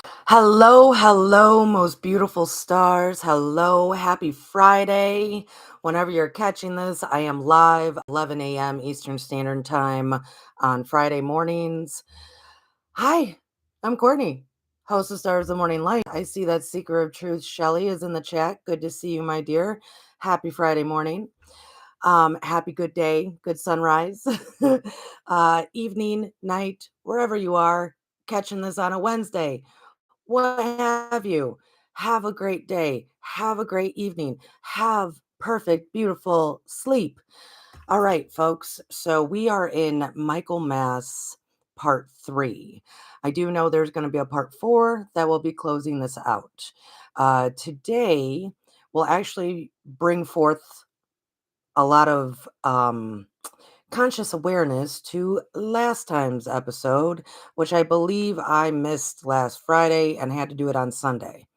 Hello, hello, most beautiful stars. Hello, happy Friday. Whenever you're catching this, I am live 11 a.m. Eastern Standard Time on Friday mornings. Hi, I'm Courtney, host of Stars of the Morning Light. I see that Seeker of Truth, Shelly, is in the chat. Good to see you, my dear. Happy Friday morning. Happy good day, good sunrise, evening, night, wherever you are catching this on a Wednesday. What have you? Have a great day. Have a great evening. Have perfect, beautiful sleep. All right, folks. So we are in Michaelmas part 3. I do know there's going to be a part 4 that will be closing this out. Today, we'll actually bring forth a lot of conscious awareness to last time's episode, which I believe I missed last Friday and had to do it on Sunday.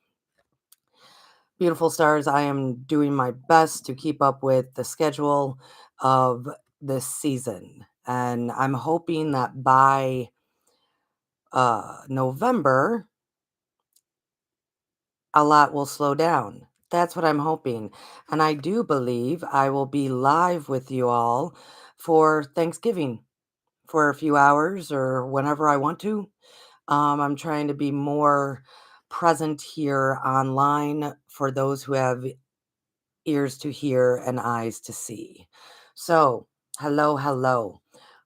Beautiful stars, I am doing my best to keep up with the schedule of this season. And I'm hoping that by November, a lot will slow down. That's what I'm hoping. And I do believe I will be live with you all for Thanksgiving for a few hours or whenever I want to. I'm trying to be more present here online for those who have ears to hear and eyes to see. So, hello, hello.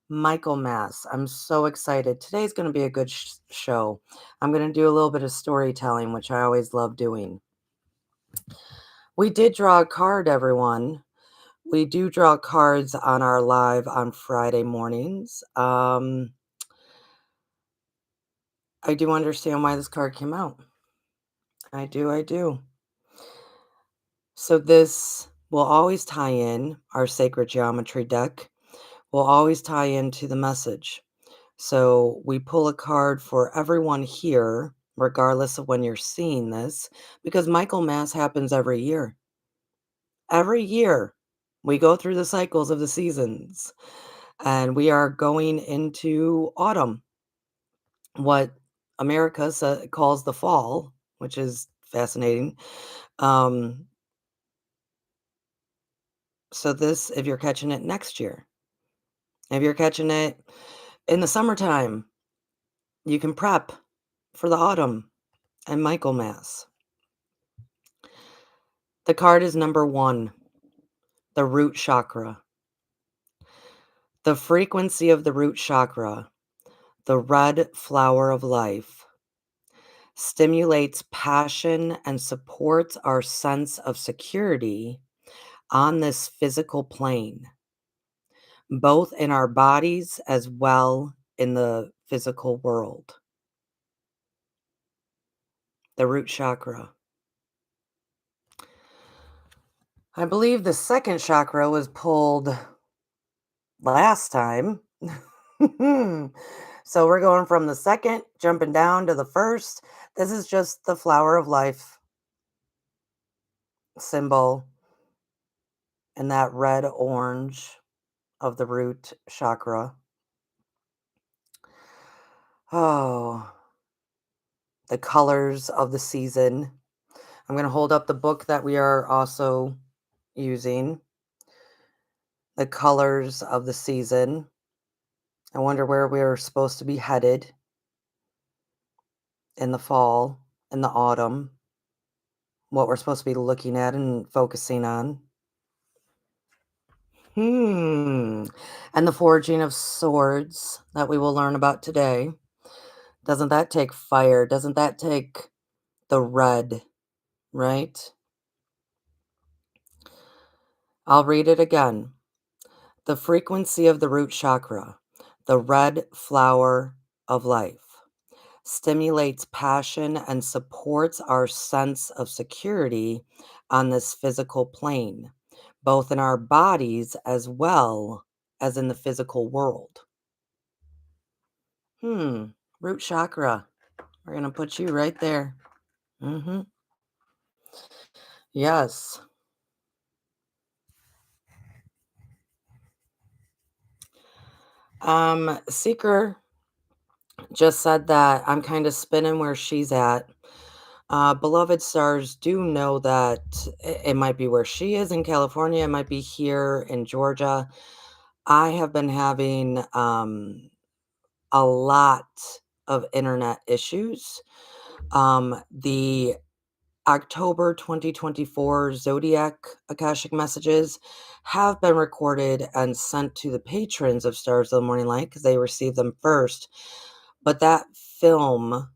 Michaelmas. I'm so excited. Today's going to be a good show. I'm going to do a little bit of storytelling, which I always love doing. We did draw a card, everyone. We do draw cards on our live on Friday mornings. I do understand why this card came out. I do. So this will always tie in our sacred geometry deck, will always tie into the message. So we pull a card for everyone here, regardless of when you're seeing this, because Michaelmas happens every year. Every year, we go through the cycles of the seasons, and we are going into autumn, what America calls the fall, which is fascinating. Um, so this, if you're catching it next year, if you're catching it in the summertime, you can prep for the autumn and Michaelmas. The card is number 1, the root chakra. The frequency of the root chakra, the red flower of life, stimulates passion and supports our sense of security on this physical plane, both in our bodies as well in the physical world. The root chakra. I believe the second chakra was pulled last time. So we're going from the second, jumping down to the first. This is just the flower of life symbol and that red orange of the root chakra. Oh, the colors of the season. I'm going to hold up the book that we are also using. The colors of the season. I wonder where we're supposed to be headed in the fall, in the autumn, what we're supposed to be looking at and focusing on. And the forging of swords that we will learn about today. Doesn't that take fire? Doesn't that take the red, right? I'll read it again. The frequency of the root chakra, the red flower of life, stimulates passion and supports our sense of security on this physical plane, both in our bodies as well as in the physical world. Root chakra. We're going to put you right there. Yes. Seeker, just said that I'm kind of spinning where she's at. Beloved stars do know that it might be where she is in California, it might be here in Georgia. I have been having a lot of internet issues. The October 2024 Zodiac Akashic messages have been recorded and sent to the patrons of Stars of the Morning Light because they received them first. But that film,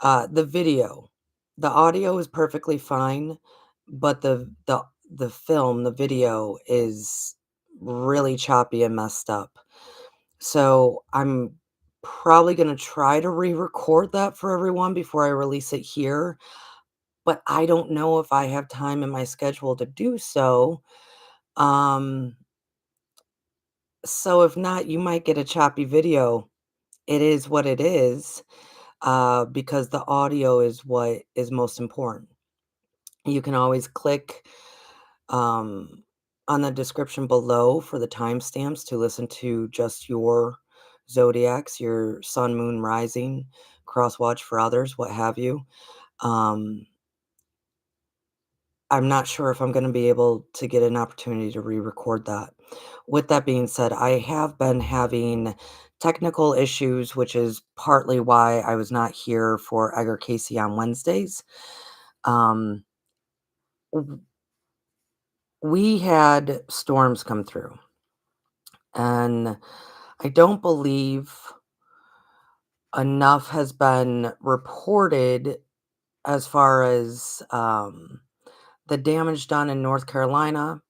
the video, the audio is perfectly fine, but the film, the video is really choppy and messed up. So I'm probably gonna try to re-record that for everyone before I release it here, but I don't know if I have time in my schedule to do so. Um, so if not, you might get a choppy video. It is what it is, because the audio is what is most important. You can always click um, on the description below for the timestamps to listen to just your zodiacs, your sun, moon, rising, cross watch for others, what have you. Um, I'm not sure if I'm going to be able to get an opportunity to re-record that. With that being said, I have been having technical issues, which is partly why I was not here for Egger Casey on Wednesdays. Um, w- we had storms come through, and I don't believe enough has been reported as far as the damage done in North Carolina,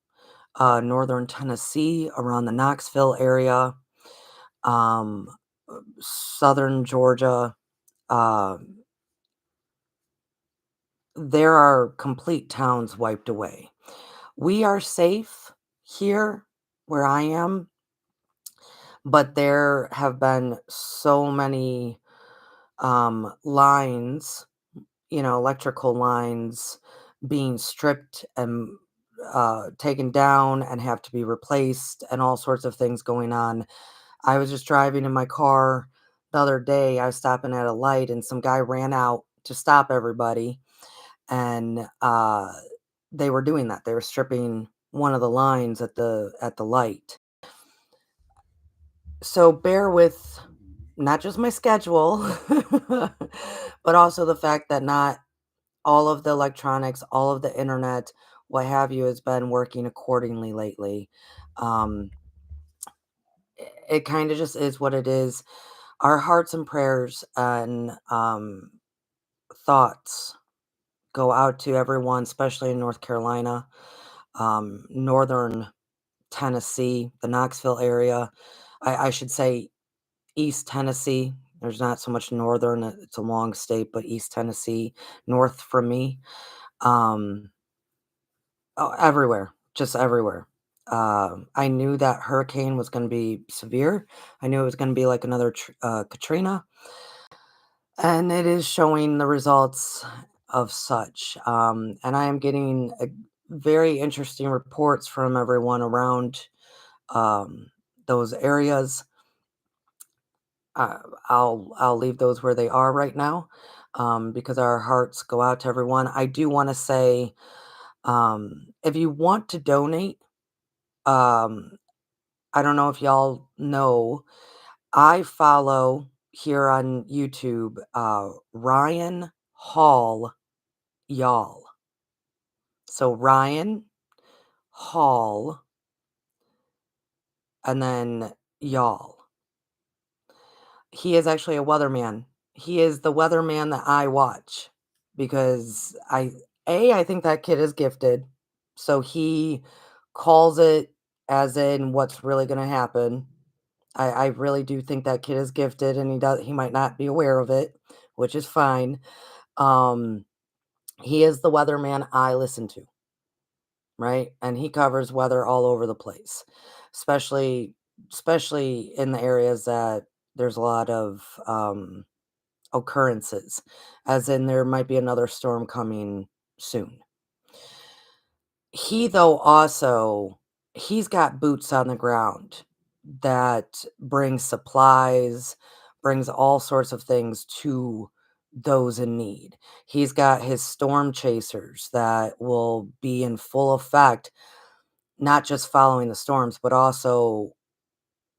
northern Tennessee, around the Knoxville area, um, southern Georgia. Um, there are complete towns wiped away. We are safe here where I am, but there have been so many lines, electrical lines being stripped and taken down and have to be replaced, and all sorts of things going on. I was just driving in my car the other day. I was stopping at a light, and some guy ran out to stop everybody, and they were doing that. They were stripping one of the lines at the light. So bear with not just my schedule, but also the fact that not all of the electronics, all of the internet, what have you, has been working accordingly lately. Um, it kind of just is what it is. Our hearts and prayers and thoughts go out to everyone, especially in North Carolina, northern Tennessee, the Knoxville area. I should say East Tennessee. There's not so much northern, it's a long state, but East Tennessee, north from me. Um, oh, everywhere, just everywhere. I knew that hurricane was going to be severe. I knew it was going to be like another Katrina, and it is showing the results of such. And I am getting very interesting reports from everyone around um, those areas. Uh, I'll leave those where they are right now, because our hearts go out to everyone. I do want to say, if you want to donate, um, I don't know if y'all know, I follow here on YouTube Ryan Hall, y'all. So Ryan Hall, and then y'all. He is actually a weatherman. He is the weatherman that I watch because I think that kid is gifted. So he calls it as in what's really going to happen. I really do think that kid is gifted, and he might not be aware of it, which is fine. Um, he is the weatherman I listen to, right? And he covers weather all over the place, especially especially in the areas that there's a lot of occurrences, as in there might be another storm coming soon. He, though, also he's got boots on the ground that bring supplies, brings all sorts of things to those in need. He's got his storm chasers that will be in full effect, not just following the storms, but also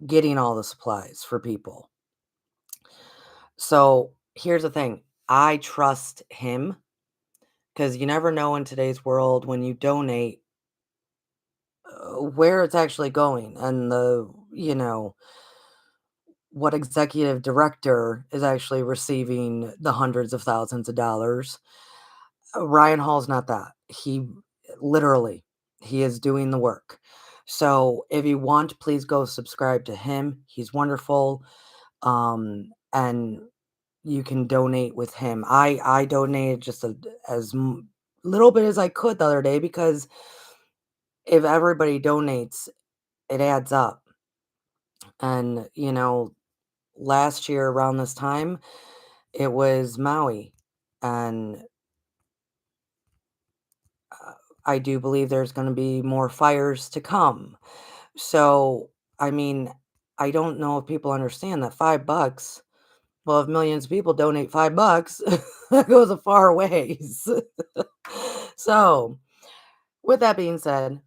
getting all the supplies for people. So here's the thing, I trust him because you never know in today's world when you donate where it's actually going and what executive director is actually receiving the hundreds of thousands of dollars. Ryan Hall's not that. Literally, he is doing the work. So if you want, please go subscribe to him. He's wonderful. And you can donate with him. I donated just little bit as I could the other day because if everybody donates, it adds up. And last year around this time, it was Maui, and uh, I do believe there's going to be more fires to come. So, I mean, I don't know if people understand that $5. Well, if millions of people donate $5, that goes a far ways. So, with that being said,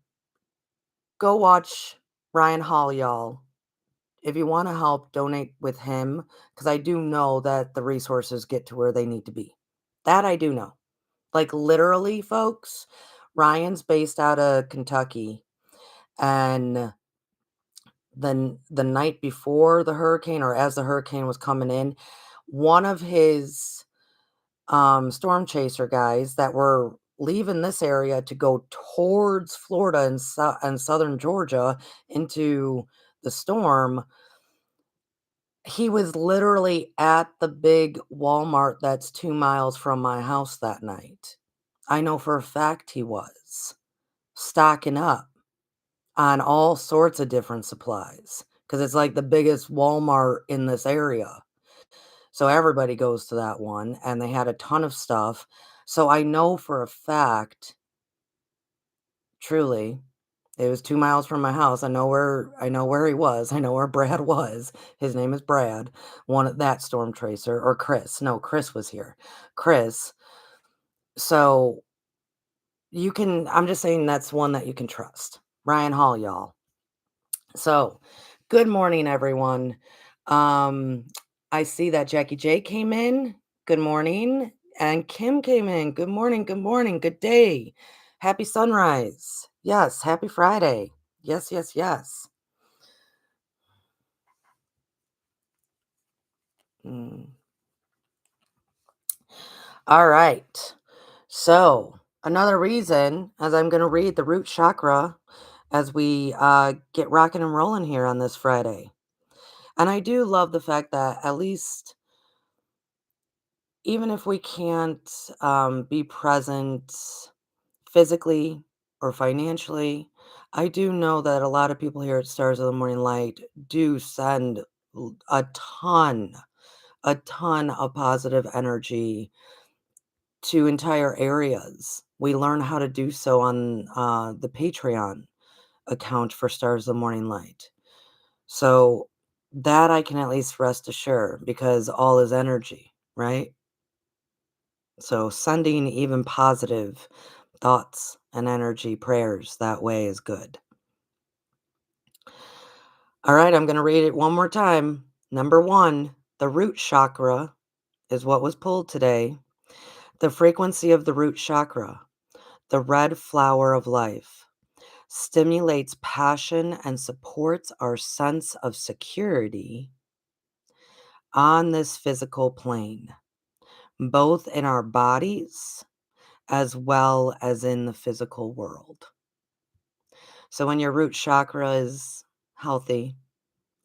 go watch Ryan Hall, y'all. If you want to help, donate with him because I do know that the resources get to where they need to be. That I do know. Like literally, folks, Ryan's based out of Kentucky, and the night before the hurricane, or as the hurricane was coming in, one of his storm chaser guys that were leaving this area to go towards Florida and southern Georgia into the storm, he was literally at the big Walmart that's 2 miles from my house that night. I know for a fact he was stocking up on all sorts of different supplies because it's like the biggest Walmart in this area. So everybody goes to that one, and they had a ton of stuff. So I know for a fact, truly, it was 2 miles from my house. I know where he was. I know where Brad was. His name is Brad, one of that storm tracer, or Chris. No, Chris was here. Chris. So I'm just saying that's one that you can trust. Ryan Hall, y'all. So, good morning, everyone. Um, I see that Jackie J came in. Good morning. And Kim came in. Good morning. Good morning. Good day. Happy sunrise. Yes. Happy Friday. Yes, yes, yes. Mm. All right. So, another reason, as I'm going to read the root chakra as we get rocking and rolling here on this Friday. And I do love the fact that at least even if we can't be present physically or financially, I do know that a lot of people here at Stars of the Morning Light do send a ton of positive energy to entire areas. We learn how to do so on the Patreon account for Stars of the Morning Light. So that I can at least rest assured because all is energy, right? So sending even positive thoughts and energy prayers that way is good. All right, I'm going to read it one more time. Number 1, the root chakra is what was pulled today. The frequency of the root chakra, the red flower of life, stimulates passion and supports our sense of security on this physical plane, both in our bodies as well as in the physical world. So when your root chakra is healthy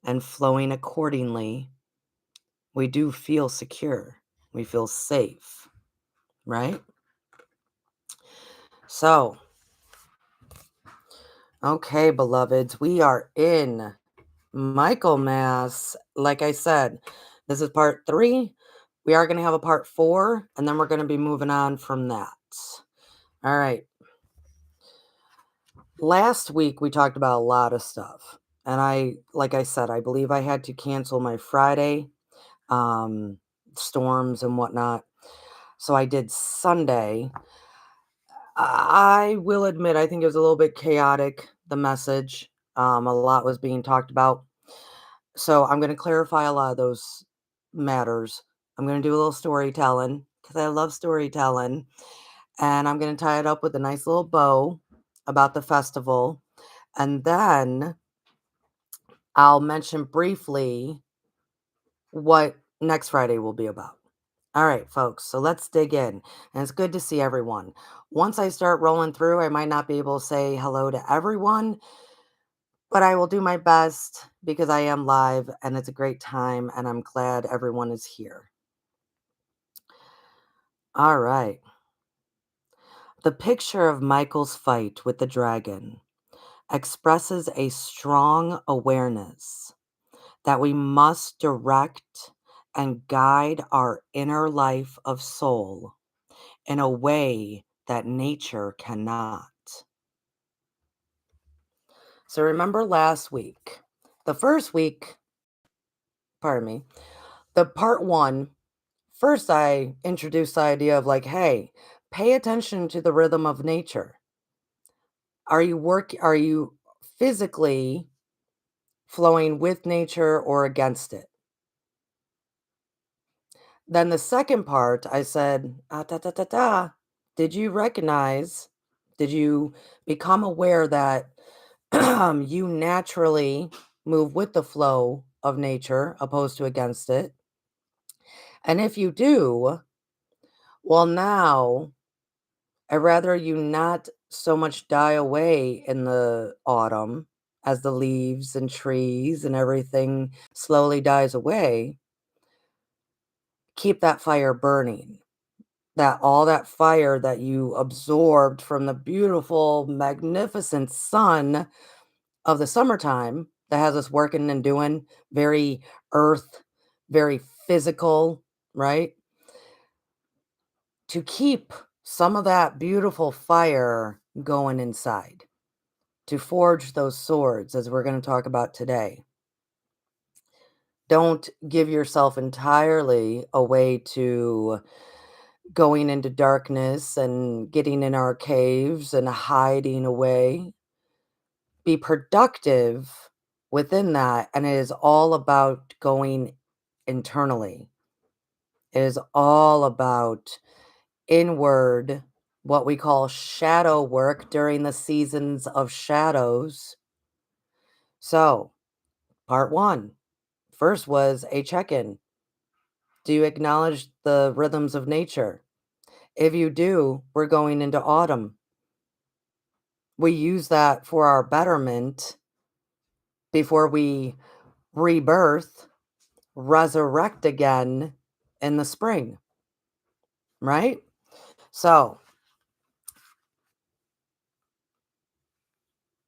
and flowing accordingly, we do feel secure. We feel safe, right? So, okay, beloveds, we are in Michaelmas. Like I said, this is part 3. We are going to have a part 4, and then we're going to be moving on from that. All right. Last week, we talked about a lot of stuff. And like I said, I believe I had to cancel my Friday. um, storms and whatnot. So I did Sunday. I will admit, I think it was a little bit chaotic, the message. A lot was being talked about. So I'm going to clarify a lot of those matters. I'm going to do a little storytelling because I love storytelling. And I'm going to tie it up with a nice little bow about the festival. And then I'll mention briefly what next Friday will be about. All right, folks, so let's dig in. And it's good to see everyone. Once I start rolling through, I might not be able to say hello to everyone, but I will do my best because I am live and it's a great time and I'm glad everyone is here. All right. The picture of Michael's fight with the dragon expresses a strong awareness that we must direct and guide our inner life of soul in a way that nature cannot. So remember last week, the first week, pardon me, the part one, first I introduced the idea of like, hey, pay attention to the rhythm of nature. Are you physically flowing with nature or against it? Then the second part, I said, did you recognize, did you become aware that you naturally move with the flow of nature opposed to against it? And if you do, well, now I'd rather you not so much die away in the autumn as the leaves and trees and everything slowly dies away. Keep that fire burning. That all that fire that you absorbed from the beautiful, magnificent sun of the summertime that has us working and doing very earth, very physical, right? To keep some of that beautiful fire going inside, to forge those swords, as we're going to talk about today. Don't give yourself entirely away to going into darkness and getting in our caves and hiding away. Be productive within that. And it is all about going internally. It is all about inward, what we call shadow work during the seasons of shadows. So, part one, first was a check in. Do you acknowledge the rhythms of nature? If you do, we're going into autumn. We use that for our betterment before we rebirth, resurrect again in the spring, right? So,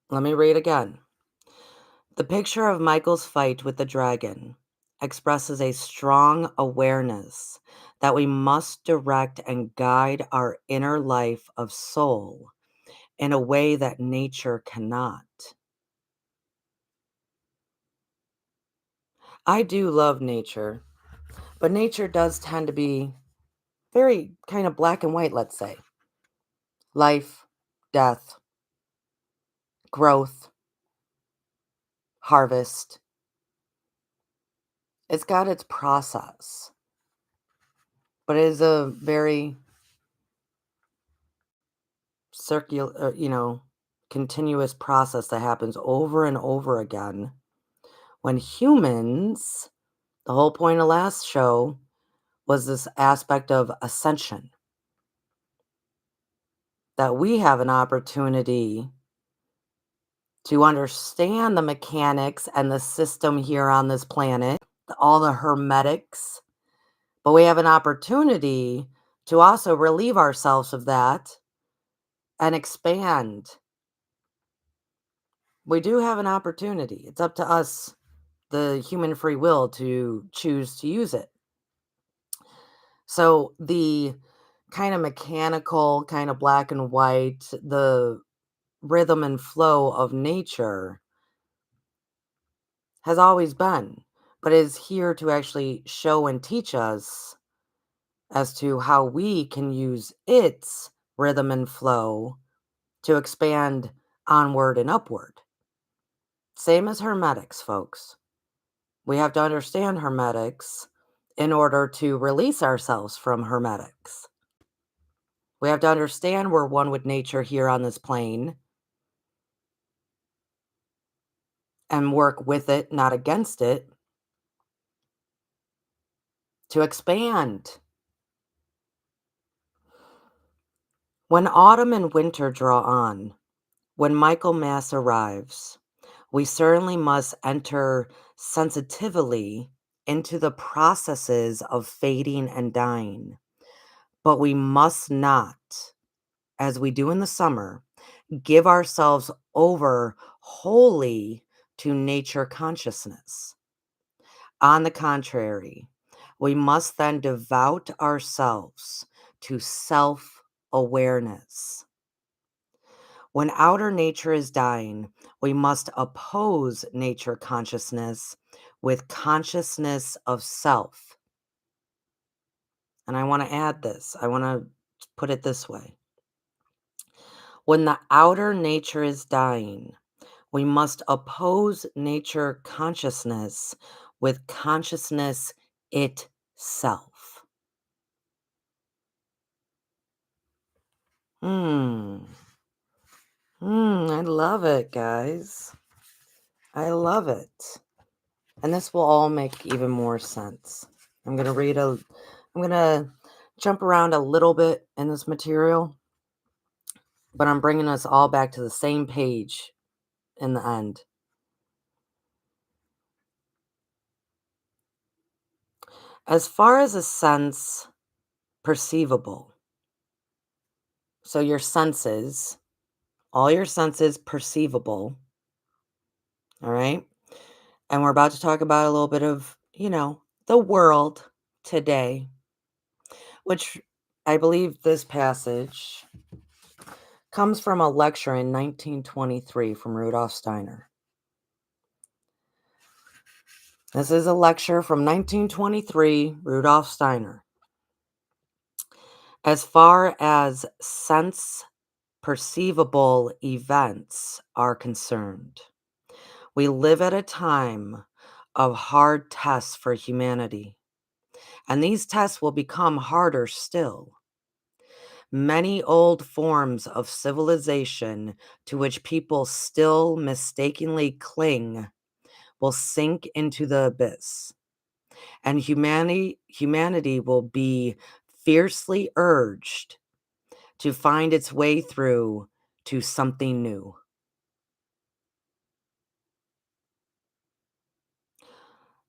let me read again. The picture of Michael's fight with the dragon expresses a strong awareness that we must direct and guide our inner life of soul in a way that nature cannot. I do love nature, but nature does tend to be very kind of black and white, let's say. Life, death, growth, harvest. It's got its process, but it is a very circular, continuous process that happens over and over again. When humans, the whole point of last show was this aspect of ascension, that we have an opportunity to understand the mechanics and the system here on this planet, all the hermetics, but we have an opportunity to also relieve ourselves of that and expand. We do have an opportunity. It's up to us, the human free will, to choose to use it. So the kind of mechanical, kind of black and white, the rhythm and flow of nature has always been. but is here to actually show and teach us as to how we can use its rhythm and flow to expand onward and upward. Same as hermetics, folks. We have to understand hermetics in order to release ourselves from hermetics. We have to understand we're one with nature here on this plane and work with it, not against it, to expand. When autumn and winter draw on, when Michaelmas arrives, we certainly must enter sensitively into the processes of fading and dying, but we must not, as we do in the summer, give ourselves over wholly to nature consciousness. On the contrary, we must then devote ourselves to self awareness. When outer nature is dying, we must oppose nature consciousness with consciousness of self. And I want to add this, I want to put it this way. When the outer nature is dying, we must oppose nature consciousness with consciousness itself. Hmm. I love it, guys. I love it. And this will all make even more sense. I'm going to jump around a little bit in this material, but I'm bringing us all back to the same page in the end. As far as a sense perceivable, so your senses, all your senses perceivable, all right? And we're about to talk about a little bit of, the world today, which I believe this passage comes from a lecture in 1923 from Rudolf Steiner. This is a lecture from 1923, Rudolf Steiner. As far as sense perceivable events are concerned, we live at a time of hard tests for humanity, and these tests will become harder still. Many old forms of civilization to which people still mistakenly cling will sink into the abyss, and humanity will be fiercely urged to find its way through to something new.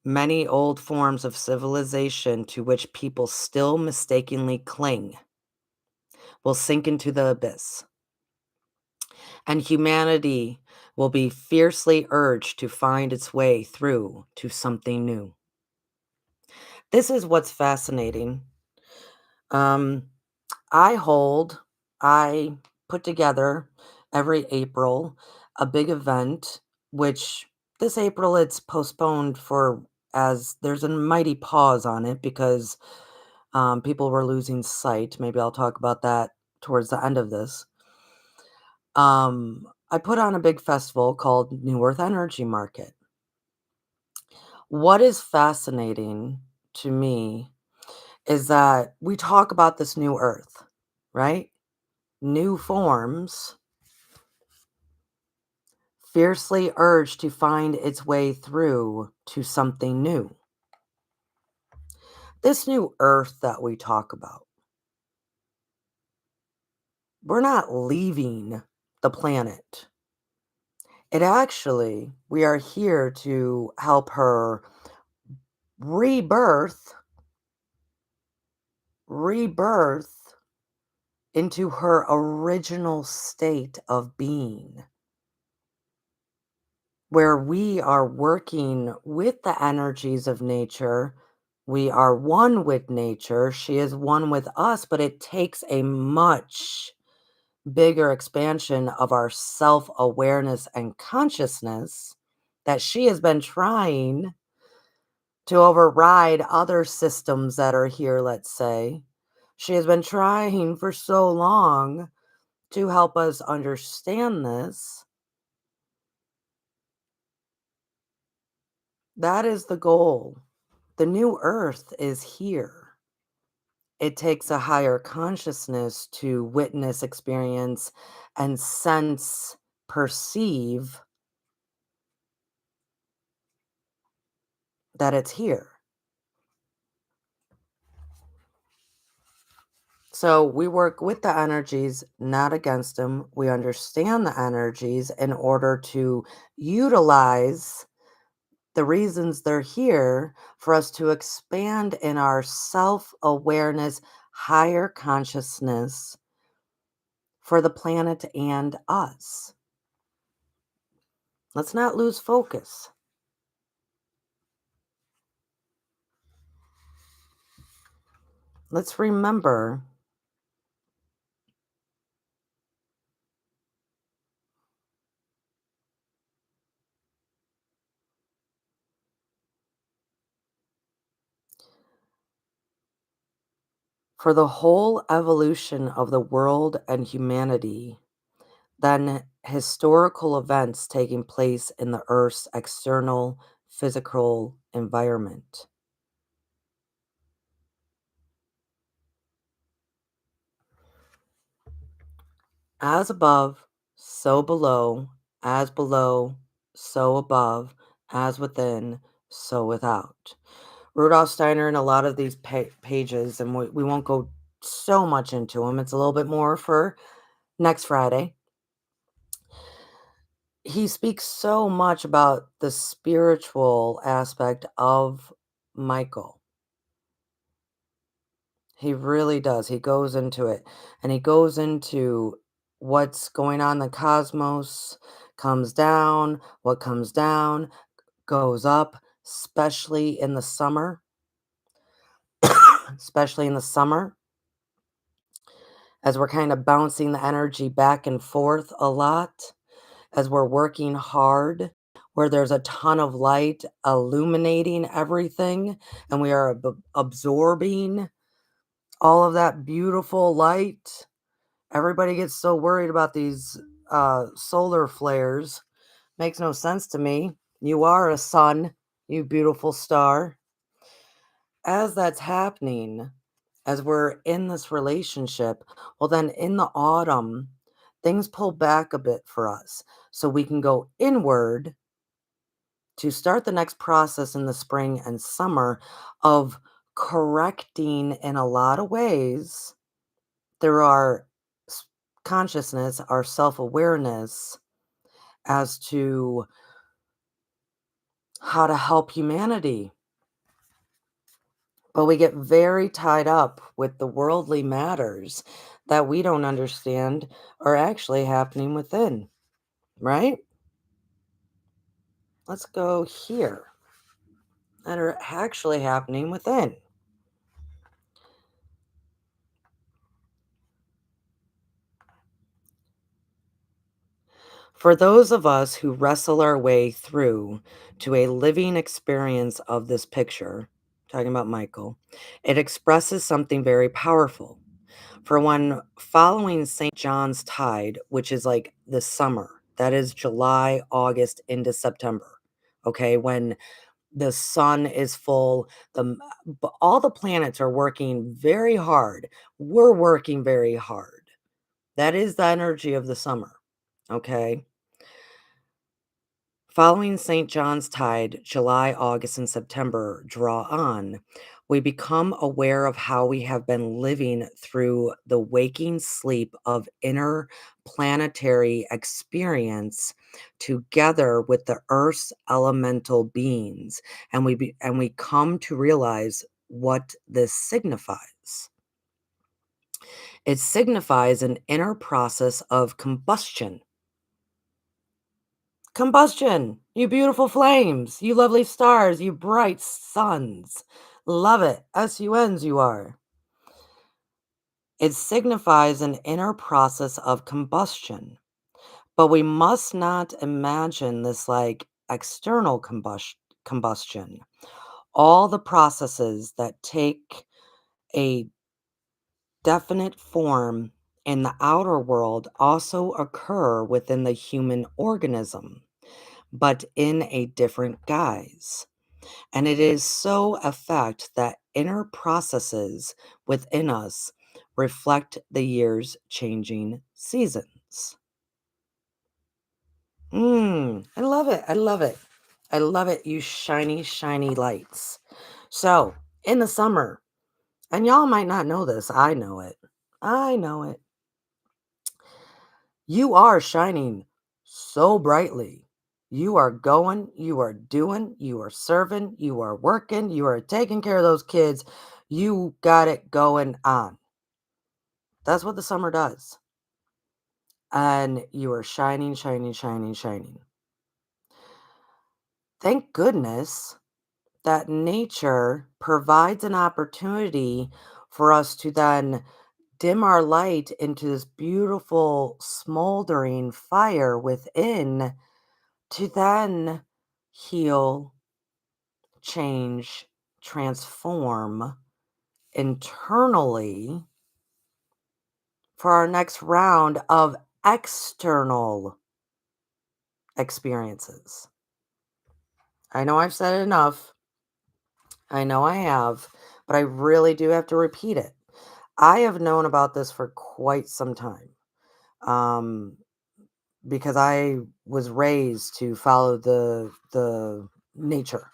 Many old forms of civilization to which people still mistakenly cling will sink into the abyss, and humanity will be fiercely urged to find its way through to something new. This is what's fascinating. Um, I put together every April a big event, which this April it's postponed for as there's a mighty pause on it because people were losing sight. Maybe I'll talk about that towards the end of this. I put on a big festival called New Earth Energy Market. What is fascinating to me is that we talk about this new earth, right? New forms fiercely urged to find its way through to something new. This new earth that we talk about, we're not leaving the planet. It actually, we are here to help her rebirth, rebirth into her original state of being, where we are working with the energies of nature. We are one with nature. She is one with us, but it takes a much bigger expansion of our self awareness and consciousness that she has been trying to override other systems that are here, let's say. She has been trying for so long to help us understand this. That is the goal. The new earth is here. It takes a higher consciousness to witness, experience, and sense, perceive that it's here. So we work with the energies, not against them. We understand the energies in order to utilize the reasons they're here for us to expand in our self awareness, higher consciousness for the planet and us. Let's not lose focus. Let's remember for the whole evolution of the world and humanity, then historical events taking place in the Earth's external physical environment. As above, so below, so above, as within, so without. Rudolf Steiner and a lot of these pages, and we won't go so much into them. It's a little bit more for next Friday. He speaks so much about the spiritual aspect of Michael. He really does. He goes into it, and he goes into what's going on in the cosmos, comes down, what comes down, goes up, especially in the summer, especially in the summer, as we're kind of bouncing the energy back and forth a lot, as we're working hard, where there's a ton of light illuminating everything, and we are absorbing all of that beautiful light. Everybody gets so worried about these solar flares. Makes no sense to me. You are a sun, you beautiful star. As that's happening, as we're in this relationship, well, then in the autumn, things pull back a bit for us. So we can go inward to start the next process in the spring and summer of correcting in a lot of ways through our consciousness, our self awareness as to how to help humanity. But we get very tied up with the worldly matters that we don't understand are actually happening within, right? Let's go here that are actually happening within. For those of us who wrestle our way through to a living experience of this picture, talking about Michael, it expresses something very powerful. For one, following St. John's tide, which is like the summer, that is July, August into September. Okay, when the sun is full, all the planets are working very hard. We're working very hard. That is the energy of the summer. Okay. Following St. John's tide, July, August, and September draw on. We become aware of how we have been living through the waking sleep of inner planetary experience together with the Earth's elemental beings, and we come to realize what this signifies. It signifies an inner process of combustion. Combustion, you beautiful flames, you lovely stars, you bright suns. Love it. SUNs you are. It signifies an inner process of combustion, but we must not imagine this like external combustion. all the processes that take a definite form in the outer world also occur within the human organism, but in a different guise. And it is so effect that inner processes within us reflect the year's changing seasons. I love it. I love it. I love it, you shiny, shiny lights. So, in the summer, and y'all might not know this, I know it. I know it. You are shining so brightly. You are going, you are doing, you are serving, you are working, you are taking care of those kids. You got it going on. That's what the summer does. And you are shining, shining, shining, shining. Thank goodness that nature provides an opportunity for us to then dim our light into this beautiful smoldering fire within to then heal, change, transform internally for our next round of external experiences. I know I've said it enough. I know I have, but I really do have to repeat it. I have known about this for quite some time. Um, because I was raised to follow the nature.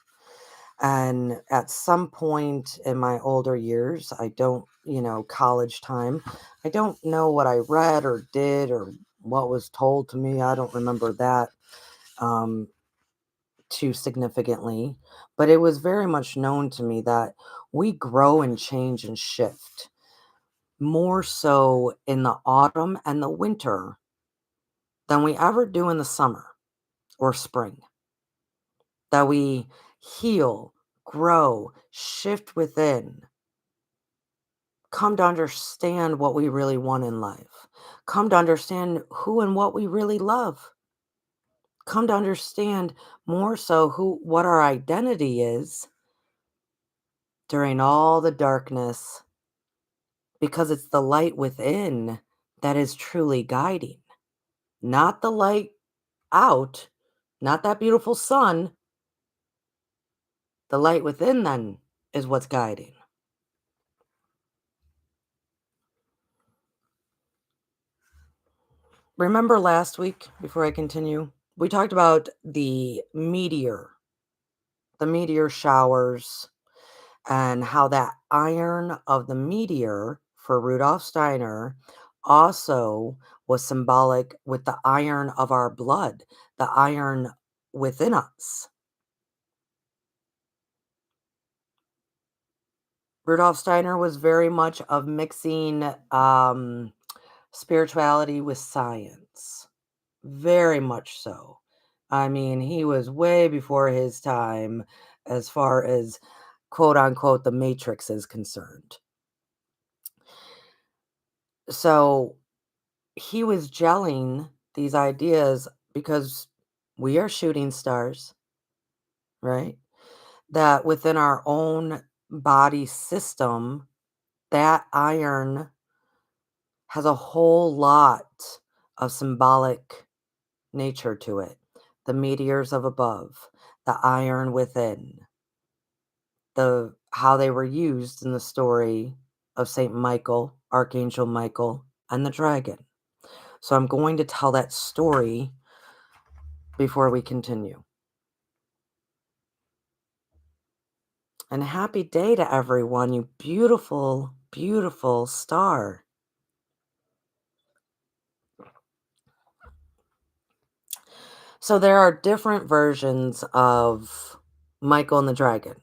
And at some point in my older years, I don't, college time, I don't know what I read or did or what was told to me. I don't remember that um, too significantly, but it was very much known to me that we grow and change and shift more so in the autumn and the winter than we ever do in the summer or spring. That we heal, grow, shift within, come to understand what we really want in life, come to understand who and what we really love, come to understand more so what our identity is during all the darkness, because it's the light within that is truly guiding, not the light out, not that beautiful sun. The light within then is what's guiding. Remember last week, before I continue, we talked about the meteor showers, and how that iron of the meteor for Rudolf Steiner also was symbolic with the iron of our blood, the iron within us. Rudolf Steiner was very much of mixing spirituality with science. Very much so. I mean, he was way before his time as far as quote unquote the matrix is concerned. So he was gelling these ideas because we are shooting stars, right? That within our own body system, that iron has a whole lot of symbolic nature to it. The meteors of above, the iron within, the how they were used in the story of Saint Michael, Archangel Michael, and the dragon. So I'm going to tell that story before we continue. And happy day to everyone, you beautiful, beautiful star. So there are different versions of Michael and the dragon.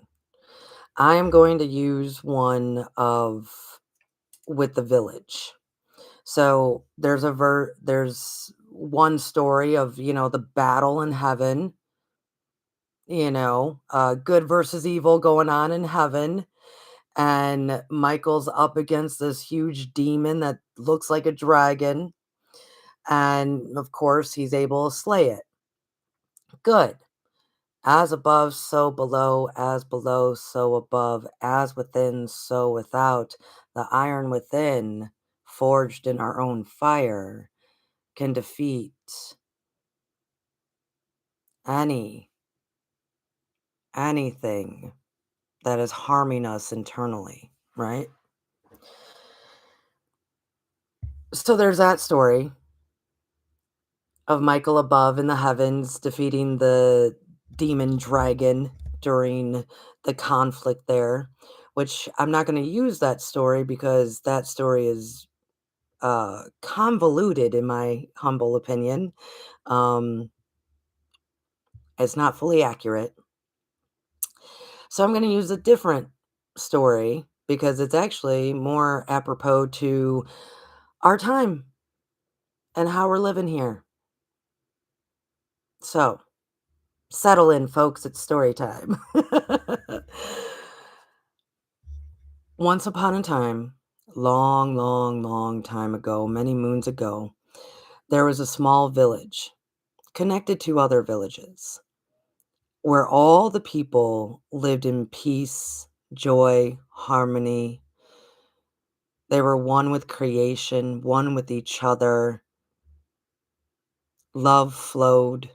I am going to use one of with the village. So there's one story of, the battle in heaven, good versus evil going on in heaven. And Michael's up against this huge demon that looks like a dragon. And of course, he's able to slay it. Good. As above, so below, as below, so above, as within, so without. The iron within, forged in our own fire, can defeat any anything that is harming us internally, right? So there's that story of Michael above in the heavens defeating the demon dragon during the conflict there, which I'm not going to use that story because that story is convoluted in my humble opinion. Um, it's not fully accurate. So I'm going to use a different story because it's actually more apropos to our time and how we're living here. So settle in, folks. It's story time. Once upon a time, long, long, long time ago, many moons ago, there was a small village connected to other villages where all the people lived in peace, joy, harmony. They were one with creation, one with each other. Love flowed.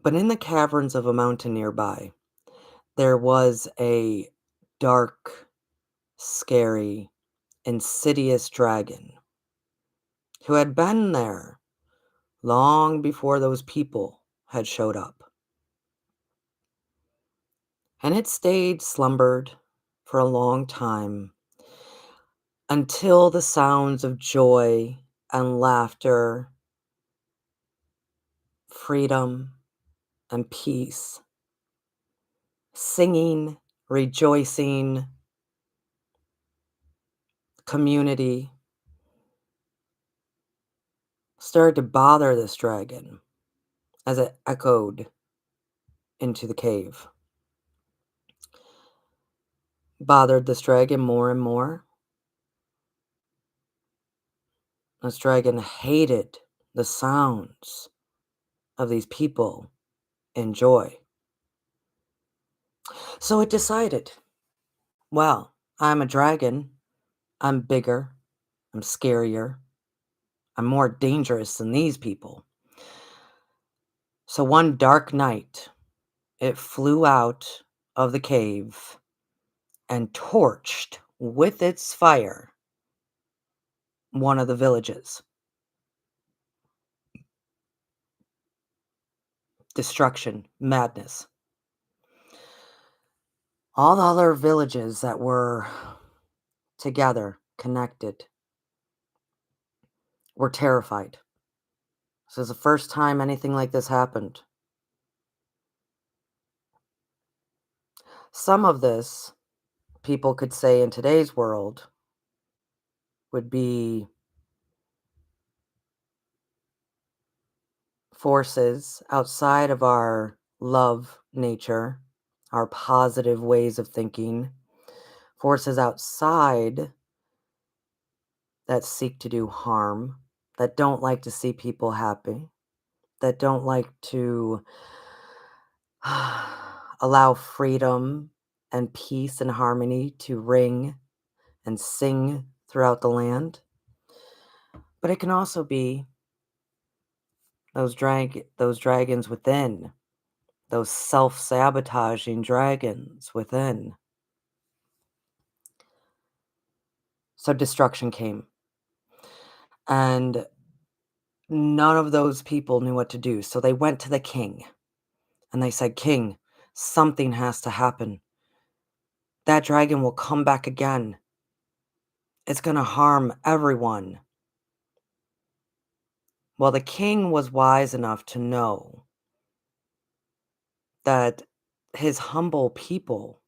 But in the caverns of a mountain nearby, there was a dark, scary, insidious dragon who had been there long before those people had showed up. And it stayed slumbered for a long time until the sounds of joy and laughter, freedom and peace, singing, rejoicing, community started to bother this dragon as it echoed into the cave. Bothered this dragon more and more. This dragon hated the sounds of these people in joy. So it decided, well, I'm a dragon. I'm bigger. I'm scarier. I'm more dangerous than these people. So one dark night, it flew out of the cave and torched with its fire one of the villages. Destruction, madness. All the other villages that were together, connected, were terrified. This is the first time anything like this happened. Some of this, people could say in today's world, would be forces outside of our love nature, our positive ways of thinking, forces outside that seek to do harm, that don't like to see people happy, that don't like to allow freedom and peace and harmony to ring and sing throughout the land. But it can also be those dragons within, those self-sabotaging dragons within. So destruction came. And none of those people knew what to do. So they went to the king and they said, "King, something has to happen. That dragon will come back again. It's going to harm everyone." Well, the king was wise enough to know that his humble people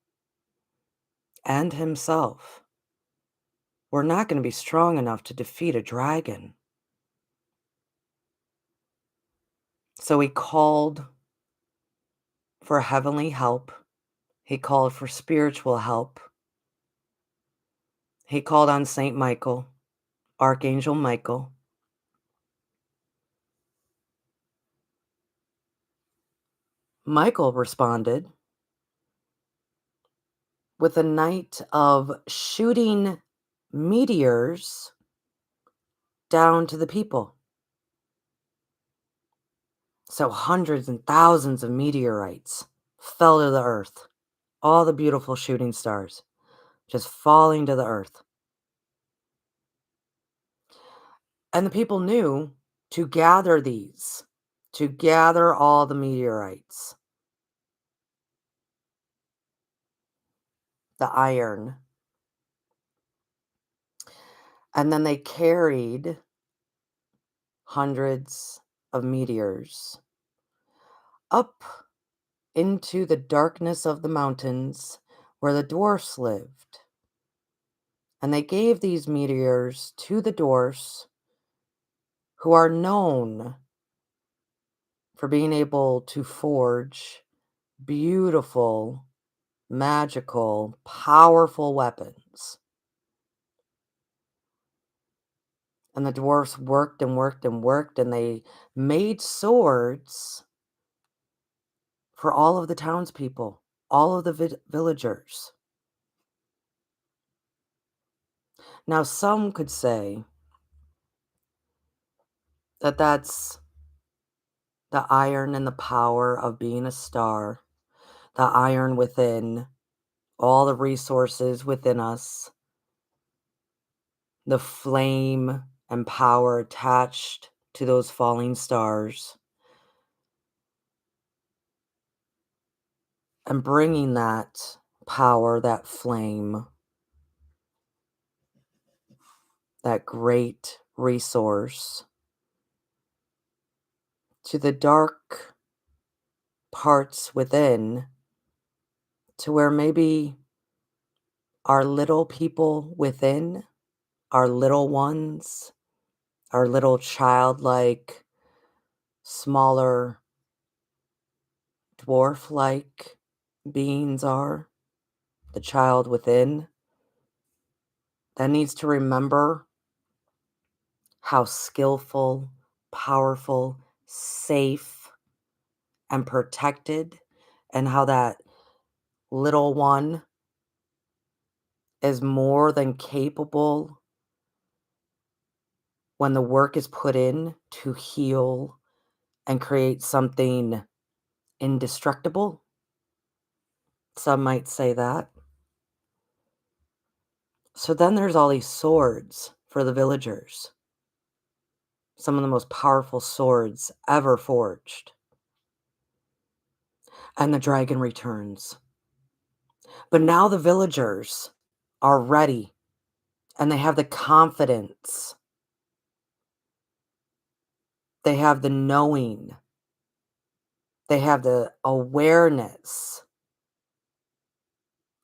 and himself were not going to be strong enough to defeat a dragon. So he called for heavenly help. He called for spiritual help. He called on Saint Michael, Archangel Michael. Michael responded with a night of shooting meteors down to the people. So hundreds and thousands of meteorites fell to the earth. All the beautiful shooting stars just falling to the earth. And the people knew to gather these, to gather all the meteorites, the iron. And then they carried hundreds of meteors up into the darkness of the mountains where the dwarfs lived. And they gave these meteors to the dwarfs, who are known for being able to forge beautiful, magical, powerful weapons. And the dwarfs worked and worked and worked, and they made swords for all of the townspeople, all of the villagers. Now, some could say that that's the iron and the power of being a star, the iron within, all the resources within us, the flame and power attached to those falling stars, and bringing that power, that flame, that great resource to the dark parts within, to where maybe our little people within, our little ones, our little childlike, smaller, dwarf like beings are, the child within, that needs to remember how skillful, powerful, safe, and protected, and how that little one is more than capable when the work is put in to heal and create something indestructible. Some might say that. So then there's all these swords for the villagers. Some of the most powerful swords ever forged. And the dragon returns. But now the villagers are ready, and they have the confidence. They have the knowing. They have the awareness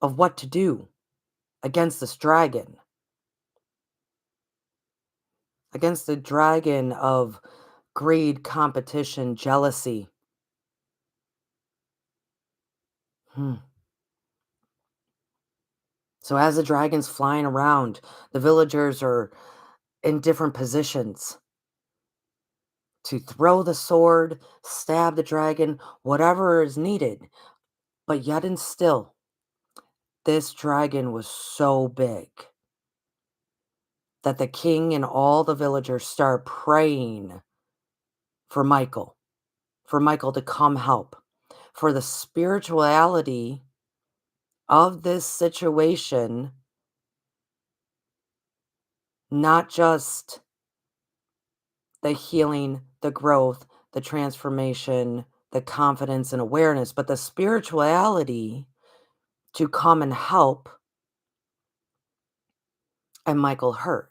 of what to do against this dragon. Against the dragon of greed, competition, jealousy. Hmm. So as the dragon's flying around, the villagers are in different positions to throw the sword, stab the dragon, whatever is needed. But yet and still, this dragon was so big that the king and all the villagers start praying for Michael to come help, for the spirituality of this situation, not just the healing, the growth, the transformation, the confidence and awareness, but the spirituality to come and help. And Michael heard,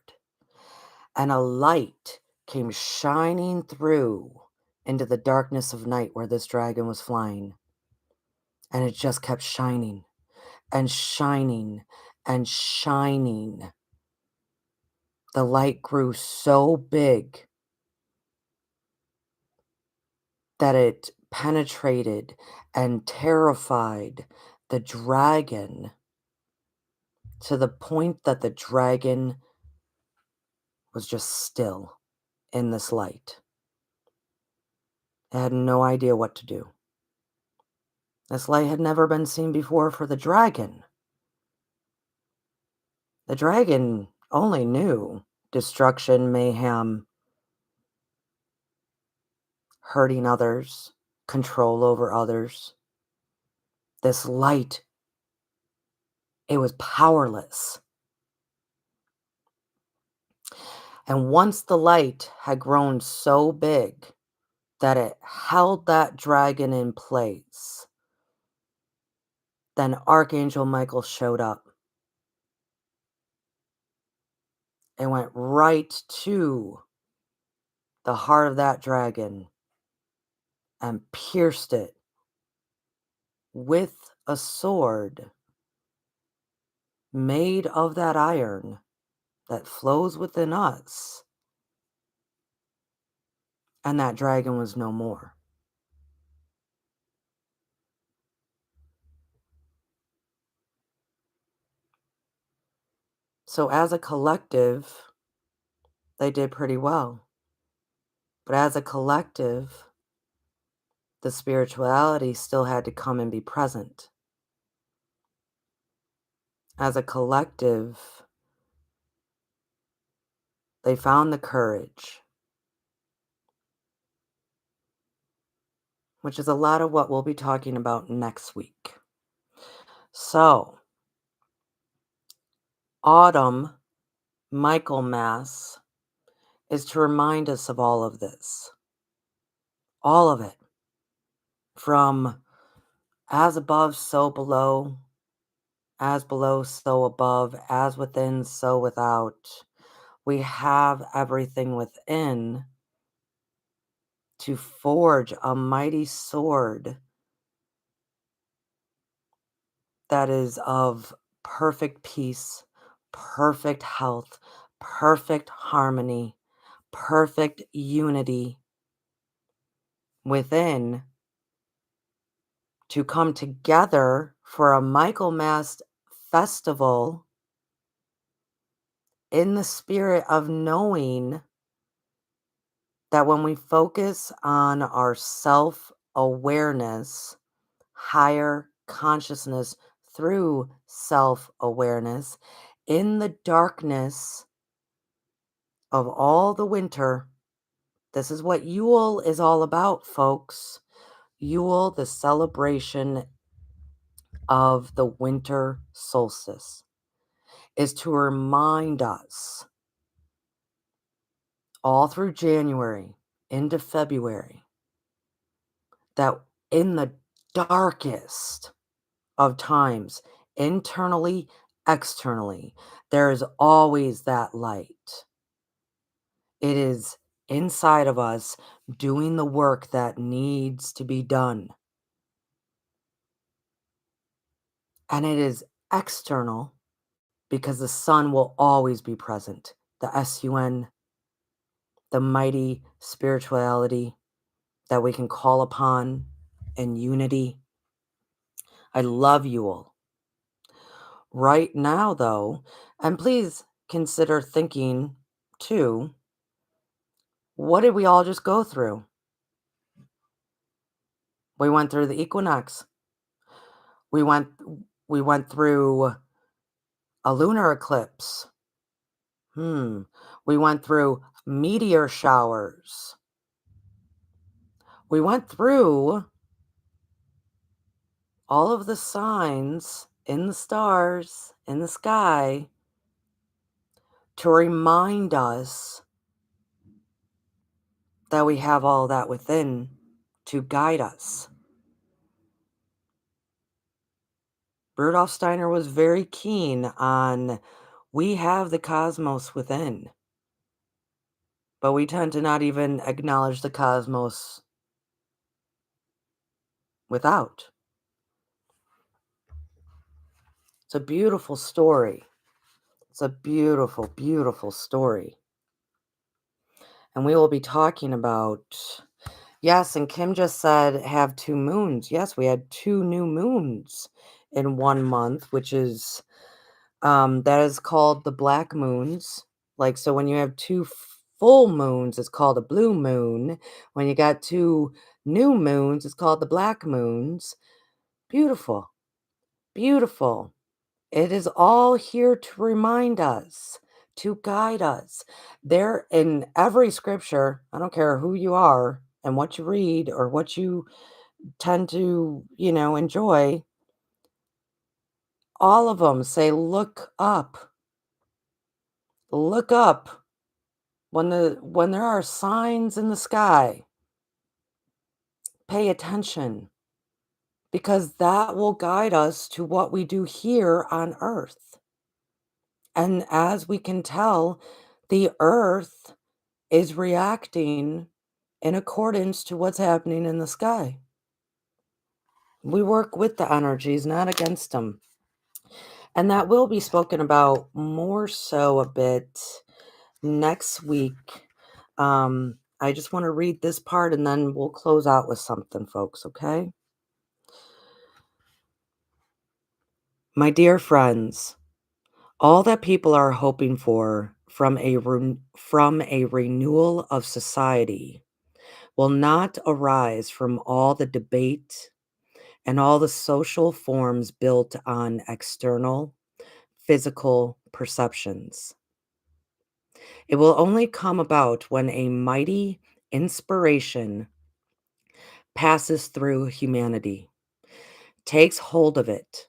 and a light came shining through into the darkness of night where this dragon was flying. And it just kept shining and shining and shining. The light grew so big that it penetrated and terrified the dragon to the point that the dragon was just still in this light. It had no idea what to do. This light had never been seen before for the dragon. The dragon only knew destruction, mayhem, hurting others, control over others. This light, it was powerless. And once the light had grown so big that it held that dragon in place, then Archangel Michael showed up and went right to the heart of that dragon and pierced it with a sword made of that iron that flows within us, and that dragon was no more. So, as a collective, they did pretty well. But as a collective, the spirituality still had to come and be present. As a collective, they found the courage, which is a lot of what we'll be talking about next week. So, autumn, Michaelmas, is to remind us of all of this. All of it. From as above, so below, as below, so above, as within, so without. We have everything within to forge a mighty sword that is of perfect peace, perfect health, perfect harmony, perfect unity within, to come together for a Michaelmas festival in the spirit of knowing that when we focus on our self awareness, higher consciousness through self awareness, in the darkness of all the winter, this is what Yule is all about, folks. Yule, the celebration of the winter solstice, is to remind us all through January into February that in the darkest of times, internally, externally, there is always that light. It is inside of us doing the work that needs to be done. And it is external because the sun will always be present. The SUN, the mighty spirituality that we can call upon in unity. I love you all. Right now, though, and please consider thinking too, what did we all just go through? We went through the equinox. We went we went through a lunar eclipse. We went through meteor showers. We went through all of the signs in the stars, in the sky, to remind us that we have all that within to guide us. Rudolf Steiner was very keen on we have the cosmos within, but we tend to not even acknowledge the cosmos without. It's a beautiful story. It's a beautiful, beautiful story. And we will be talking about, yes, and Kim just said have 2 moons. Yes, we had 2 new moons in 1 month, which is, that is called the black moons. Like, so when you have 2 full moons, it's called a blue moon. When you got 2 new moons, it's called the black moons. Beautiful. Beautiful. It is all here to remind us, to guide us. There in every scripture, I don't care who you are and what you read or what you tend to, enjoy, all of them say, look up, look up. When there are signs in the sky, pay attention because that will guide us to what we do here on earth. And as we can tell, the earth is reacting in accordance to what's happening in the sky. We work with the energies, not against them. And that will be spoken about more so a bit next week. I just want to read this part and then we'll close out with something, folks, okay? My dear friends, all that people are hoping for from a renewal of society will not arise from all the debate and all the social forms built on external, physical perceptions. It will only come about when a mighty inspiration passes through humanity, takes hold of it,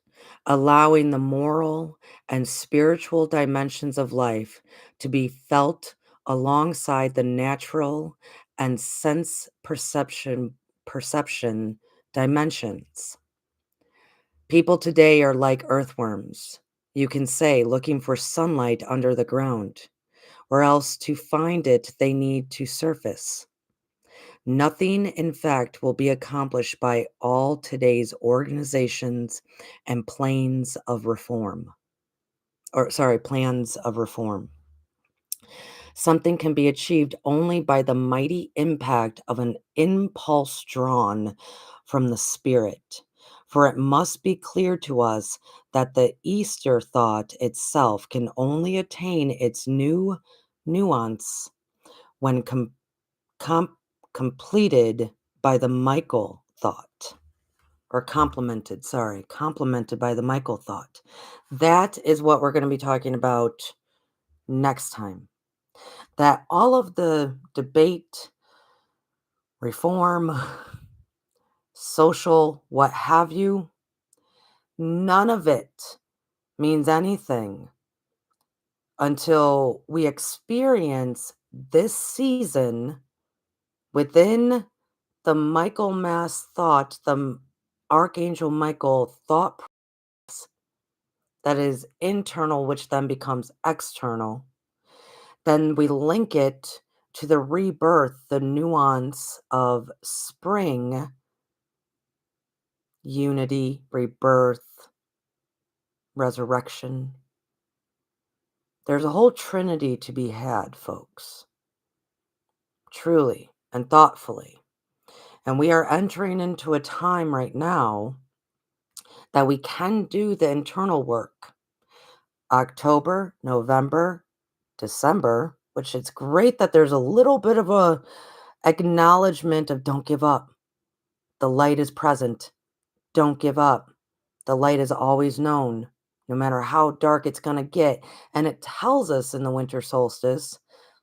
allowing the moral and spiritual dimensions of life to be felt alongside the natural and sense perception dimensions. People today are like earthworms. You can say looking for sunlight under the ground, or else to find it, they need to surface. Nothing, in fact, will be accomplished by all today's organizations and plans of reform. Something can be achieved only by the mighty impact of an impulse drawn from the spirit. For it must be clear to us that the Easter thought itself can only attain its new nuance when com- completed by the Michael thought, or complemented by the Michael thought. That is what we're going to be talking about next time. That all of the debate, reform, social, what have you, none of it means anything until we experience this season within the Michaelmas thought, Archangel Michael thought process that is internal, which then becomes external. Then we link it to the rebirth, the nuance of spring, unity, rebirth, resurrection. There's a whole trinity to be had, folks, truly and thoughtfully. And we are entering into a time right now that we can do the internal work. October, November, December, which it's great that there's a little bit of a acknowledgement of don't give up. The light is present. Don't give up. The light is always known, no matter how dark it's going to get. And it tells us in the winter solstice,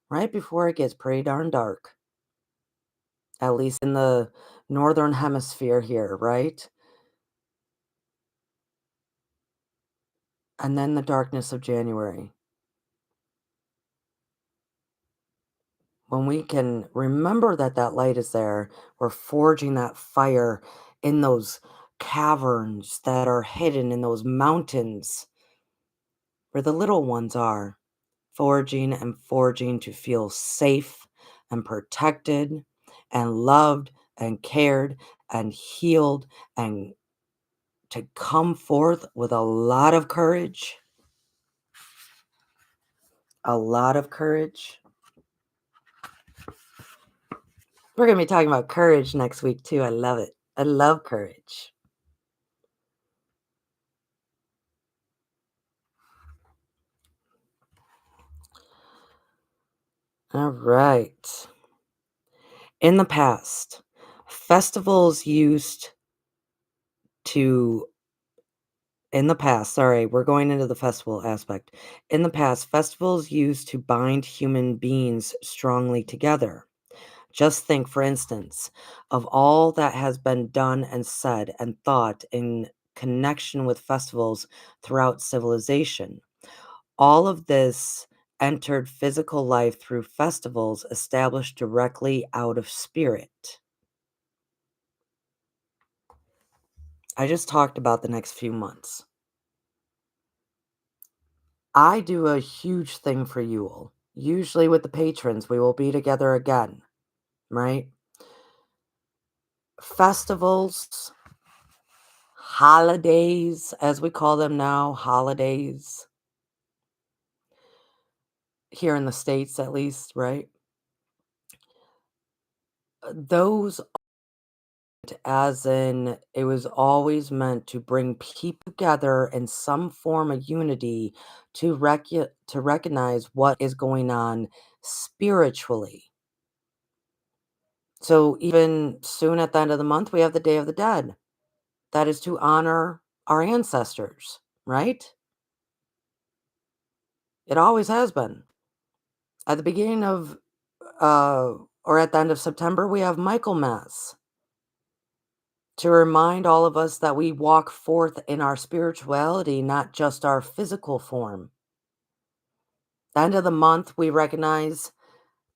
right before it gets pretty darn dark, at least in the northern hemisphere here, right? And then the darkness of January. When we can remember that that light is there, we're forging that fire in those caverns that are hidden in those mountains where the little ones are, forging and forging to feel safe and protected and loved and cared and healed and to come forth with a lot of courage. A lot of courage. We're going to be talking about courage next week, too. I love it. I love courage. All right. In the past, festivals used to in the past, sorry, we're going into the festival aspect. In the past, festivals used to bind human beings strongly together. Just think, for instance, of all that has been done and said and thought in connection with festivals throughout civilization. All of this entered physical life through festivals established directly out of spirit. I just talked about the next few months. I do a huge thing for Yule. Usually with the patrons, we will be together again, right? Festivals, holidays, as we call them now, holidays, here in the States at least, right? Those, as in, it was always meant to bring people together in some form of unity to recognize what is going on spiritually. So even soon at the end of the month, we have the Day of the Dead. That is to honor our ancestors, right? It always has been. At the beginning of, uh, or at the end of September, we have Michaelmas to remind all of us that we walk forth in our spirituality, not just our physical form. The end of the month, we recognize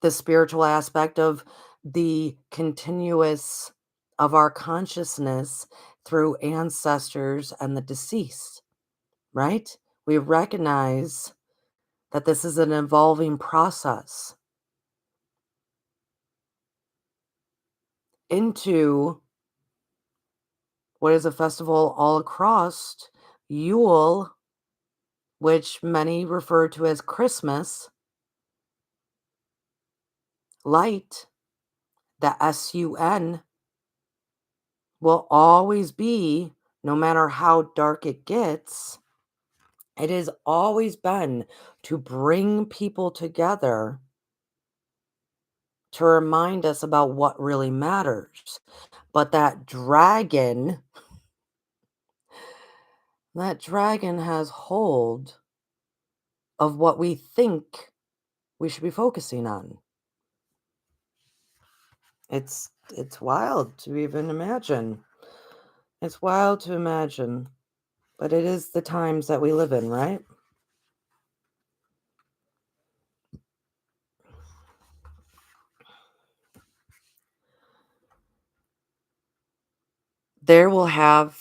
the spiritual aspect of the continuous of our consciousness through ancestors and the deceased, right? We recognize that this is an evolving process into what is a festival all across Yule, which many refer to as Christmas, light, the SUN, will always be, no matter how dark it gets, it has always been to bring people together to remind us about what really matters. But that dragon has hold of what we think we should be focusing on. It's wild to even imagine. It's wild to imagine, but it is the times that we live in, right? There will have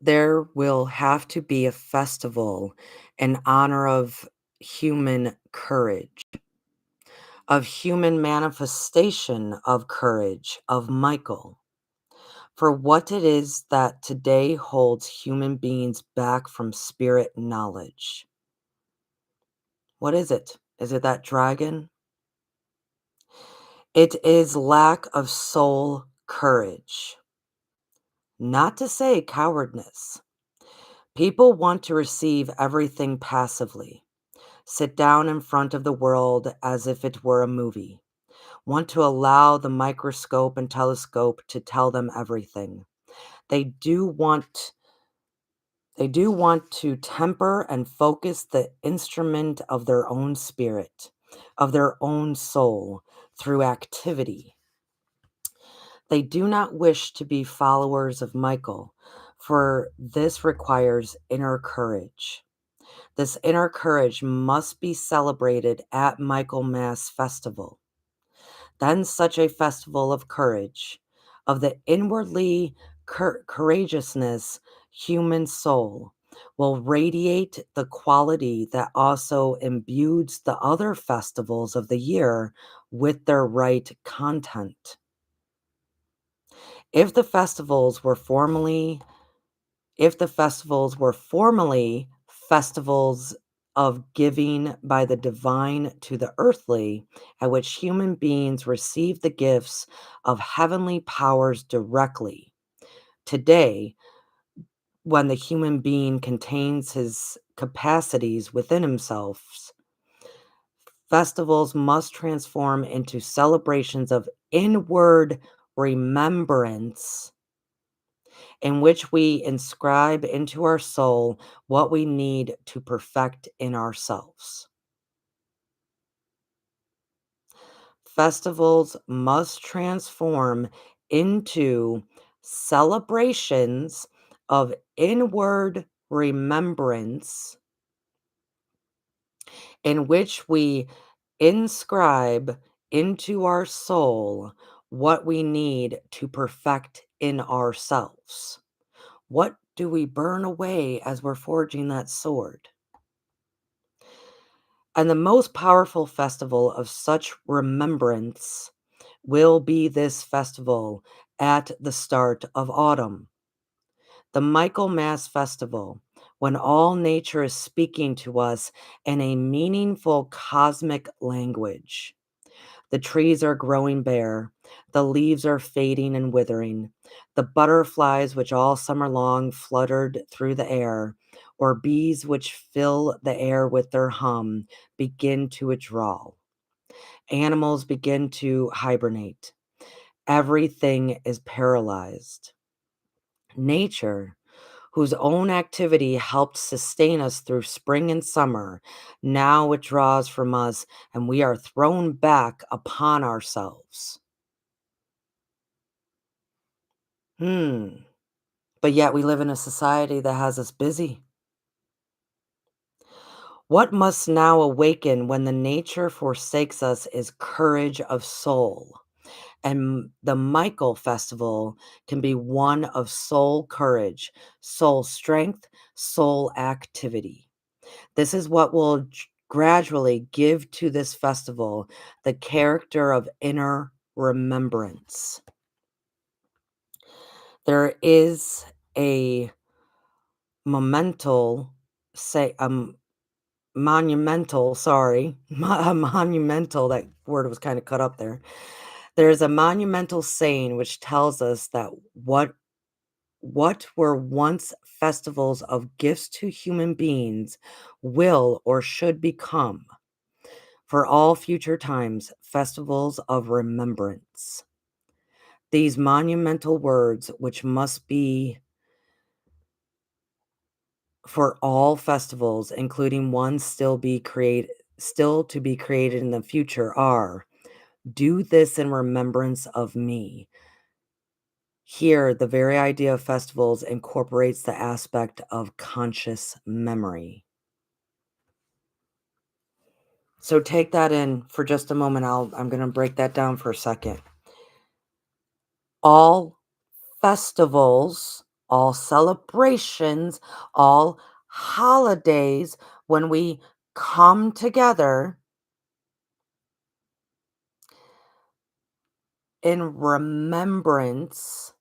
there will have to be a festival in honor of human courage, of human manifestation of courage, of Michael, for what it is that today holds human beings back from spirit knowledge. What is it? Is it that dragon? It is lack of soul courage, not to say cowardness. People want to receive everything passively, sit down in front of the world as if it were a movie, want to allow the microscope and telescope to tell them everything. They do want they do want to temper and focus the instrument of their own spirit, of their own soul through activity. They do not wish to be followers of Michael, for this requires inner courage. This inner courage must be celebrated at Michaelmas festival. Then such a festival of courage, of the inwardly courageousness human soul, will radiate the quality that also imbues the other festivals of the year with their right content. If the festivals were formally if the festivals were formally festivals of giving by the divine to the earthly, at which human beings receive the gifts of heavenly powers directly. Today, when the human being contains his capacities within himself, festivals must transform into celebrations of inward remembrance in which we inscribe into our soul what we need to perfect in ourselves. Festivals must transform into celebrations of inward remembrance in which we inscribe into our soul what we need to perfect in ourselves. What do we burn away as we're forging that sword? And the most powerful festival of such remembrance will be this festival at the start of autumn, the Michaelmas festival, when all nature is speaking to us in a meaningful cosmic language. The trees are growing bare, the leaves are fading and withering, the butterflies which all summer long fluttered through the air, or bees which fill the air with their hum, begin to withdraw. Animals begin to hibernate. Everything is paralyzed. Nature, whose own activity helped sustain us through spring and summer, now withdraws from us and we are thrown back upon ourselves. Hmm. But yet we live in a society that has us busy. What must now awaken when the nature forsakes us is courage of soul. And the Michael Festival can be one of soul courage, soul strength, soul activity. This is what will gradually give to this festival the character of inner remembrance. There is a momental, say, monumental, sorry, monumental, that word was kind of cut up there. There's a monumental saying which tells us that what were once festivals of gifts to human beings will or should become, for all future times, festivals of remembrance. These monumental words, which must be for all festivals, including ones still to be created in the future, are: do this in remembrance of me. Here, the very idea of festivals incorporates the aspect of conscious memory. So take that in for just a moment. I'm going to break that down for a second. All festivals, all celebrations, all holidays, when we come together in remembrance,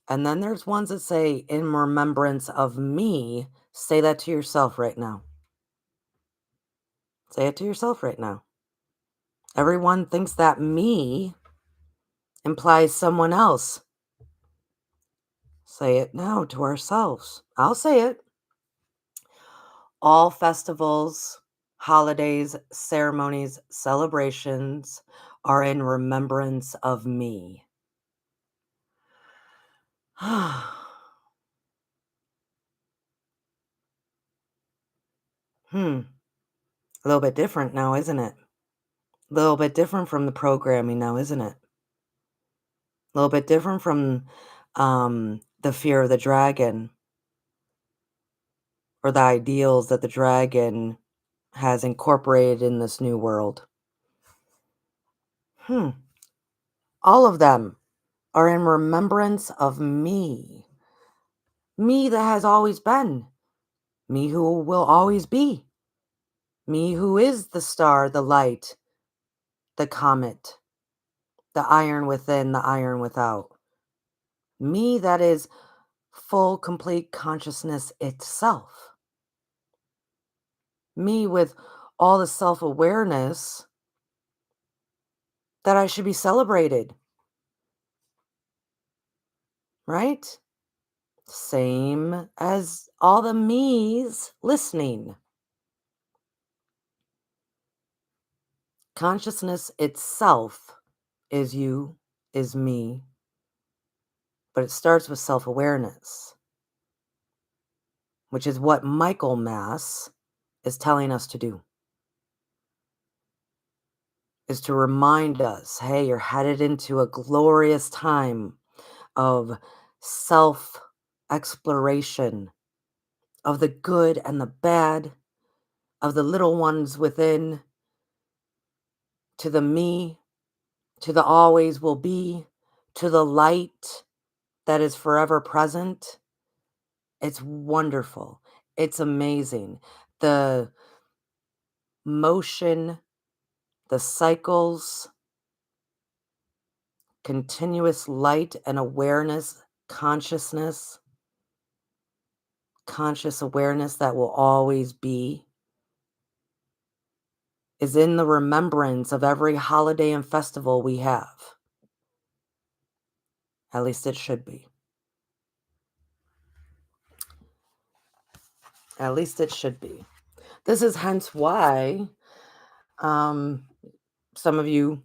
and then there's ones that say, in remembrance of me. Say that to yourself right now. Say it to yourself right now. Everyone thinks that me implies someone else. Say it now to ourselves. I'll say it. All festivals, holidays, ceremonies, celebrations are in remembrance of me. A little bit different now, isn't it? A little bit different from the programming now, isn't it? A little bit different from the fear of the dragon, or the ideals that the dragon has incorporated in this new world. Hmm. All of them are in remembrance of me. Me that has always been. Me who will always be. Me who is the star, the light, the comet, the iron within, the iron without. Me that is full, complete consciousness itself. Me with all the self awareness that I should be celebrated, right? Same as all the me's listening. Consciousness itself is you, is me, but it starts with self-awareness, which is what Michaelmas is telling us to do, is to remind us, hey, you're headed into a glorious time of self exploration, of the good and the bad, of the little ones within, to the me, to the always will be, to the light that is forever present. It's wonderful. It's amazing. The motion, the cycles, continuous light and awareness, consciousness, conscious awareness that will always be, is in the remembrance of every holiday and festival we have. At least it should be. At least it should be. This is hence why um, some of you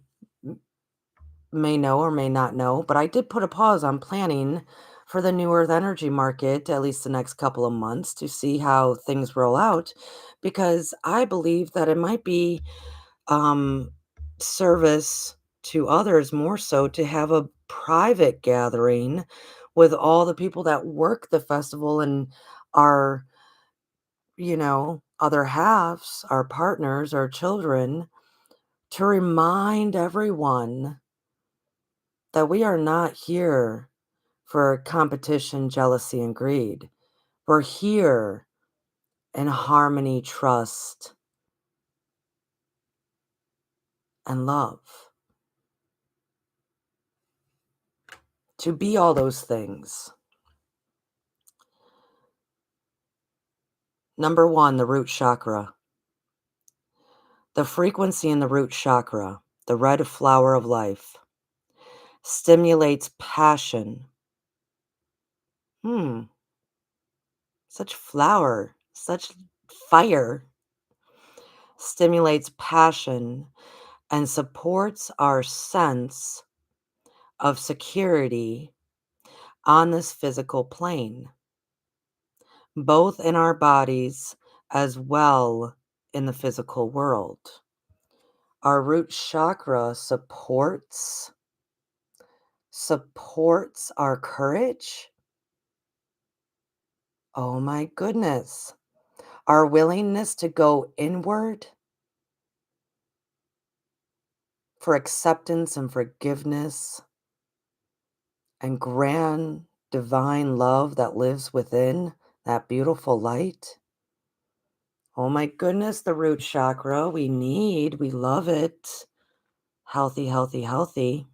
may know or may not know, but I did put a pause on planning for the New Earth energy market, at least the next couple of months, to see how things roll out, because I believe that it might be um, service to others more so to have a private gathering with all the people that work the festival and our, other halves, our partners, our children, to remind everyone that we are not here for competition, jealousy, and greed. We're here in harmony, trust, and love. To be all those things. Number one, the root chakra. The frequency in the root chakra, the red flower of life, stimulates passion. Hmm, such flower, such fire. Stimulates passion and supports our sense of security on this physical plane, both in our bodies as well in the physical world. Our root chakra supports our courage. Oh my goodness. Our willingness to go inward for acceptance and forgiveness and grand divine love that lives within that beautiful light. Oh my goodness, the root chakra we love it. Healthy, healthy, healthy.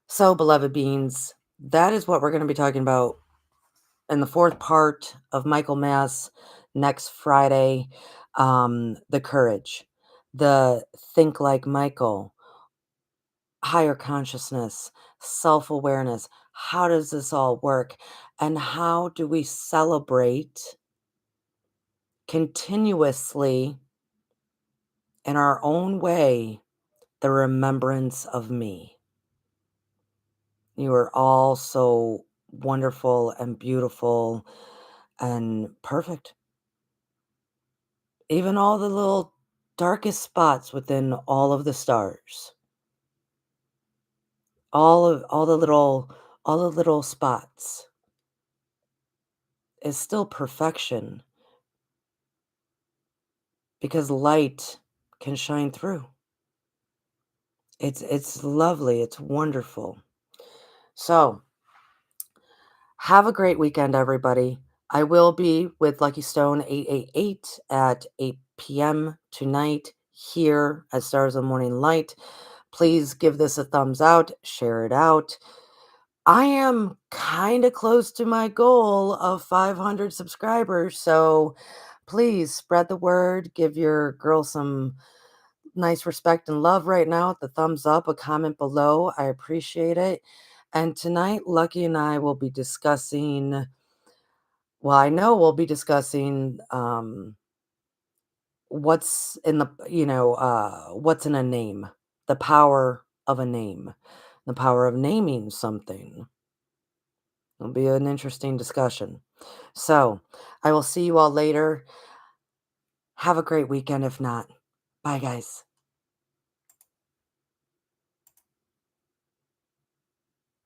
So, beloved beings, that is what we're going to be talking about in the fourth part of Michaelmas next Friday. The courage, the think like Michael, higher consciousness, self awareness. How does this all work? And how do we celebrate continuously in our own way the remembrance of me? You are all so wonderful and beautiful and perfect. Even all the little darkest spots within all of the stars. All the little spots is still perfection because light can shine through. It's lovely, it's wonderful. So, have a great weekend, everybody. I will be with Lucky Stone 888 at 8 p.m. tonight here at Stars of the Morning Light. Please give this a thumbs out, share it out. I am kind of close to my goal of 500 subscribers, so please spread the word. Give your girl some nice respect and love right now with the thumbs up, a comment below. I appreciate it. And tonight, Lucky and I will be discussing, well, I know we'll be discussing what's in what's in a name, the power of a name. the power of naming something. It'll be an interesting discussion. So, I will see you all later. Have a great weekend if not. Bye, guys.